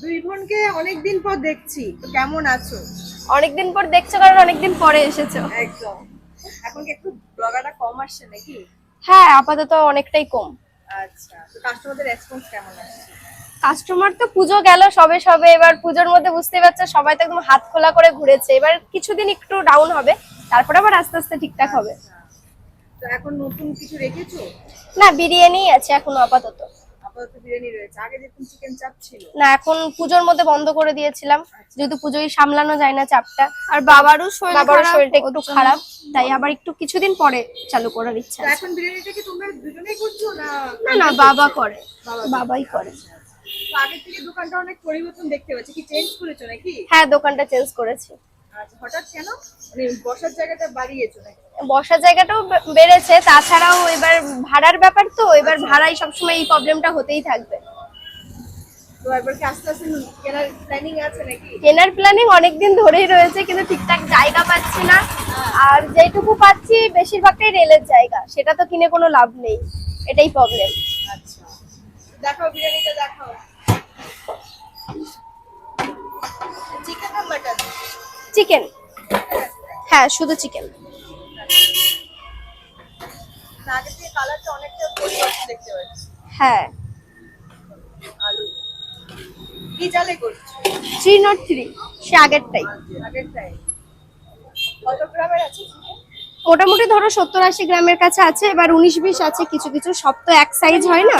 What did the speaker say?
দুই বোনকে অনেকদিন পর দেখছি, তো কেমন আছো? অনেকদিন পর দেখছো কারণ অনেকদিন পরে এসেছো। একদম। এখন কি একটু ব্লগারটা কম আসছে নাকি? হ্যাঁ, আপাতত অনেকটাই কম। আচ্ছা, তো কাস্টমারদের রেসপন্স কেমন আসছে? কাস্টমার তো পুজো গেল সবে সবে, এবার পুজোর মধ্যে বুঝতেই পারছো সবাই তো একদম হাত খোলা করে ঘুরেছে। এবার কিছুদিন একটু ডাউন হবে, তারপরে আবার আস্তে আস্তে ঠিকঠাক হবে। আচ্ছা, তো এখন নতুন কিছু রেখেছো? না, বিরিয়ানি আছে এখনো আপাতত। আপাতত বিরিয়ানি রয়েছে, আগে দেখুন চিকেন চাপ ছিল। না, এখন পুজোর মধ্যে বন্ধ করে দিয়েছিলাম, যেহেতু পুজোয় সামলানো যায় না চাপটা। আর বাবারও শরীর বাবারও খারাপ, শরীরটা ওর একটু জন্য। খারাপ, তাই আবার একটু কিছুদিন পরে চালু করার ইচ্ছা তো আছে। এখন বিরিয়ানিটা কি তোমরা দুজনেই করছো না? না না, বাবা করে, বাবা বাবাই করে। আচ্ছা, আচ্ছা। তো আগের থেকে দোকানটা অনেক পরিবর্তন দেখতে পাচ্ছি, কি চেঞ্জ করেছো নাকি? হ্যাঁ, দোকানটা চেঞ্জ করেছি। আচ্ছা, হঠাৎ কেন? মানে বসার জায়গাটা বাড়িয়েছো নাকি? বসার জায়গাটাও বেড়েছে, তাছাড়াও এবার ভাড়ার ব্যাপার, তো এবার ভাড়াই সবসময় এই প্রবলেমটা হতেই থাকবে। তো এবার কি আস্তে আস্তে কেনার প্ল্যানিং আছে নাকি? কেনার প্ল্যানিং অনেকদিন ধরেই রয়েছে, কিন্তু ঠিকঠাক জায়গা পাচ্ছি না। আর যেটুকু পাচ্ছি বেশিরভাগটাই রেলের জায়গা, সেটা তো কিনে কোনো লাভ নেই, এটাই প্রবলেম। আচ্ছা, দেখাও বিরিয়ানিটা দেখাও। চিকেন না মাটন? চিকেন। হ্যাঁ, শুধু চিকেন। আগে থেকে কালারটা অনেকটা পরিবর্তন দেখতে পাচ্ছি। হ্যাঁ। আলু কি জালে করছো? 303, সে আগেরটাই। আগেরটাই। কত গ্রামের আছে chicken? মোটামুটি ধরো 70-80 গ্রামের কাছে আছে, এবার 19-20 আছে কিছু কিছু, সব তো এক সাইজ হয় না।